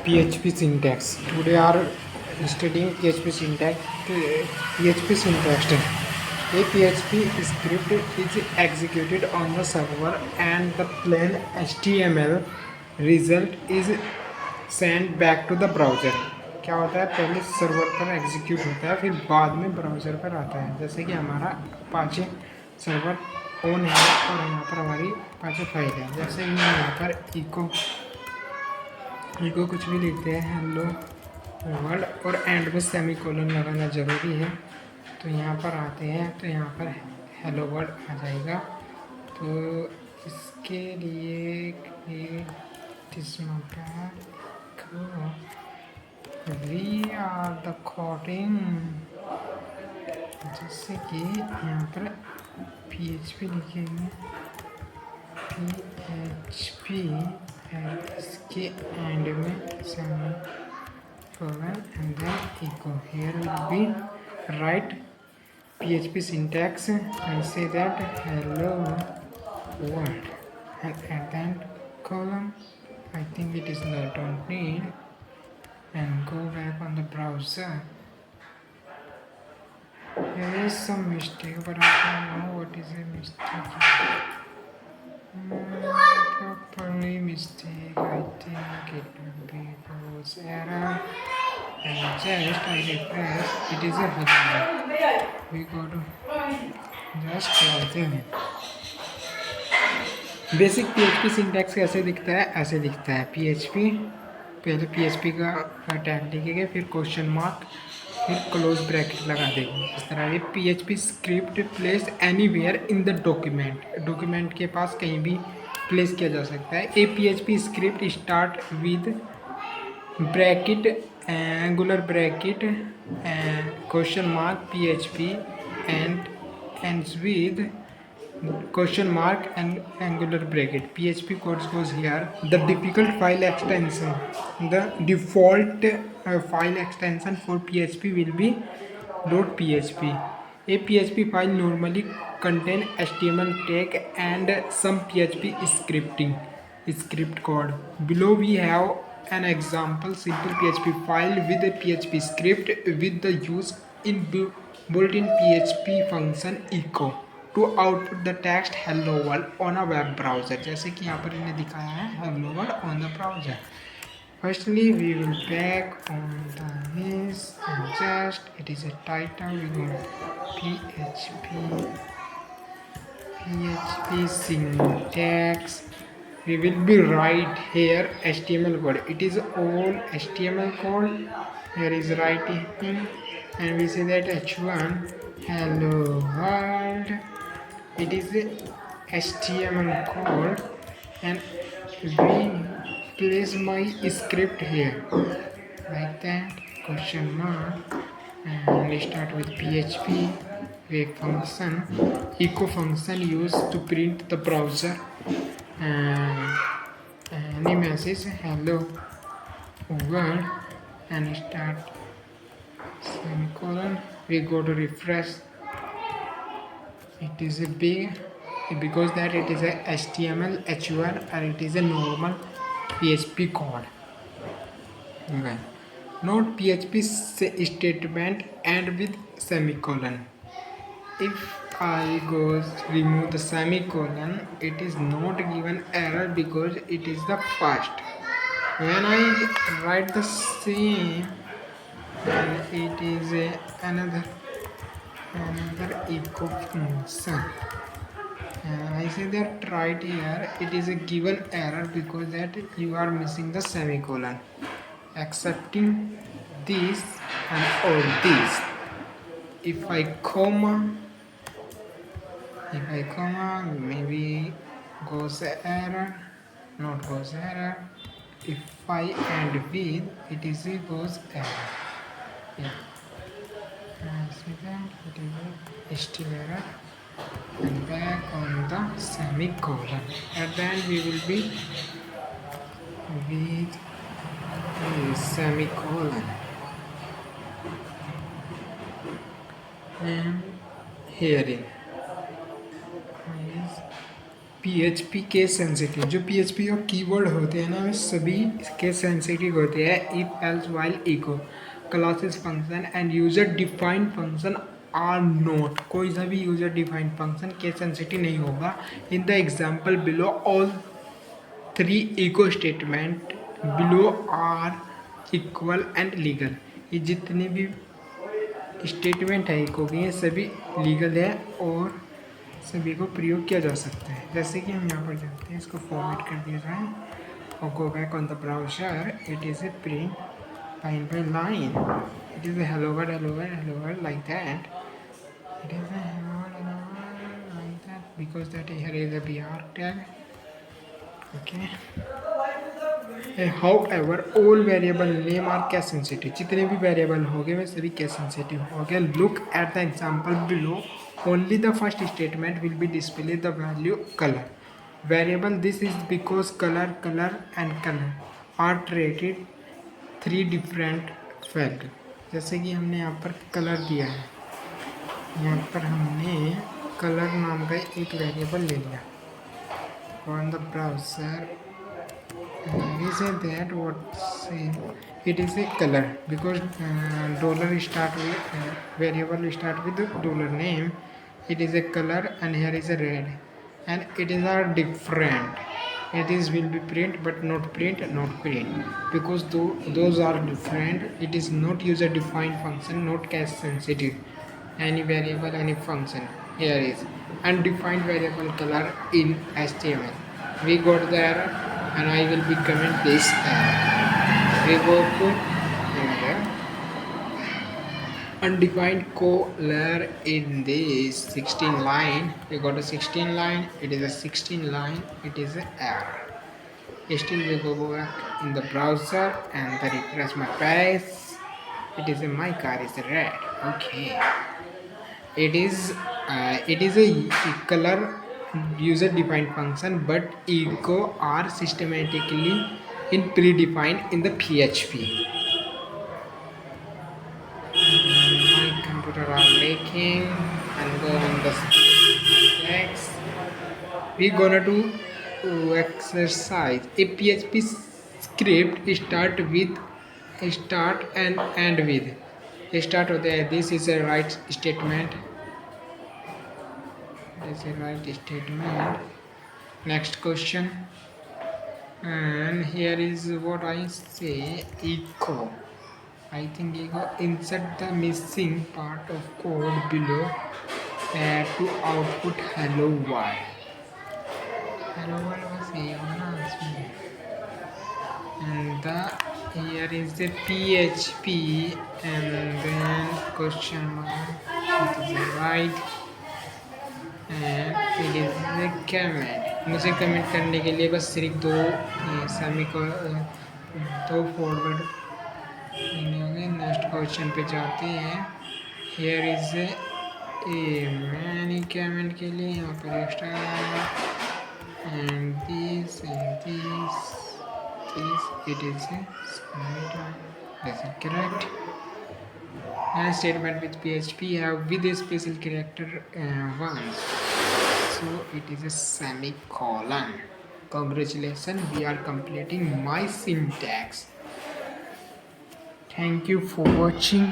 PHP syntax. Today are studying PHP syntax. PHP syntax. A PHP script is executed on the server and the plain HTML result is sent back to the browser. क्या होता है, पहले server पर execute होता है, फिर बाद में ब्राउज़र पर आता है. जैसे कि हमारा अपाचे सर्वर ऑन है और यहाँ पर हमारी अपाचे फाइल है. जैसे कि यहाँ पर इको कुछ भी लिखते हैं, हेलो वर्ल्ड, और एंड में सेमीकोलन लगाना ज़रूरी है. तो यहाँ पर आते हैं तो यहाँ पर हेलो वर्ल्ड आ जाएगा. तो इसके लिए वी आर द कोडिंग. जैसे कि यहाँ पर PHP लिखेंगे, PHP इसके एंड में semicolon and then echo. Here will be write PHP syntax and say that hello world, and at that column I think it is not, don't need, and go back on the browser. There is some mistake, but I don't know what is a mistake. Properly mistake, I think it will be goes error, and just I refresh, it is a hello. We go to just करते हैं. Basic PHP syntax कैसे दिखता है, ऐसे दिखता है. PHP पहले PHP का टैग लिखेंगे, फिर क्वेश्चन मार्क, फिर क्लोज ब्रैकेट लगा देंगे. इस तरह ये PHP script place anywhere in the document के पास कहीं भी प्लेस किया जा सकता है. ए PHP script start with bracket, angular bracket, question mark PHP and ends with question mark and angular bracket. PHP code goes here. The default file extension for PHP will be .php. A PHP file normally contain HTML tag and some PHP script code. Below we have an example simple PHP file with a PHP script with the use in built-in PHP function echo to output the text hello world on a web browser. जैसे कि यहाँ पर इन्हें दिखाया है hello world on the browser. Firstly we will back on this and just it is a title. We go PHP syntax. We will be right here HTML code. It is all HTML code. Here is writing, and we say that H1 hello world. It is a HTML code, and we place my script here like that, question mark, and we start with PHP wave function, echo function used to print the browser and any message hello world, and start semicolon. We go to refresh. It is a big because that it is a HTML H1 and it is a normal PHP code. Okay. Note PHP statement end with semicolon. If I goes remove the semicolon, it is not given error because it is the first. When I write the same, it is another echo function. I say that right here it is a given error because that you are missing the semicolon. Accepting this and all this. If I comma, maybe goes error, not goes error. If I and with, it is a goes error. Yeah. See that it is still error, and back on the semicolon. At the end we will be with a semicolon, and herein is PHP case sensitive, जो PHP का keyword होते हैं ना वे सभी case sensitive होते हैं। If else while echo classes function and user defined function are not, कोई सा भी user defined function case sensitive नहीं होगा। In the example below all 3 echo statement below are equal and legal, ये जितने भी स्टेटमेंट है इको के ये सभी लीगल है और सभी को प्रयोग किया जा सकता है। जैसे कि हम यहाँ पर जानते हैं, इसको फॉर्मेट कर दिया जाए और go back on the browser, it is a print line by line, it is a hello world like that, it is a hello world like that because that here is a br tag, okay. However all variable name are case sensitive, जितने भी variable हो गए वे सभी case sensitive हो गए। Look at the example below, only the first statement will be display the value colour variable, this is because colour and colour are treated 3 different fact. जैसे कि हमने यहाँ पर कलर दिया है, यहाँ पर हमने कलर नाम का एक वेरिएबल ले लिया on the browser, we say that what say it is a color because dollar start with variable start with dollar name, it is a color and here is a red and it is a different, it is will be print but not print because those are different, it is not user defined function, not case sensitive, any variable any function. Here is undefined variable color in HTML, we got the error and I will be comment this error. We go to undefined color in this 16 line, we got a 16 line, it is a 16 line, it is an error. Still we go back in the browser and the refresh my page, it is a my car is red, okay. It is a color user defined function but echo are systematically in predefined in the PHP. My computer are leaking and go on the text. We gonna do exercise. A PHP script start and end with. Start होता है, this is a right statement. This is a right statement. Next question. And here is what I say, echo. I think echo insert the missing part of code below to output hello world. Hello world was here, and here is the PHP and then question mark, it is right and it is the comment. मुझे comment करने के लिए बस सिर्फ दो forward होंगे। Next question पे जाते हैं। Here is a many comment के लिए यहाँ पर extra and this it is correct. And statement with PHP have with a special character once, so it is a semicolon. Congratulations, we are completing my syntax. Thank you for watching.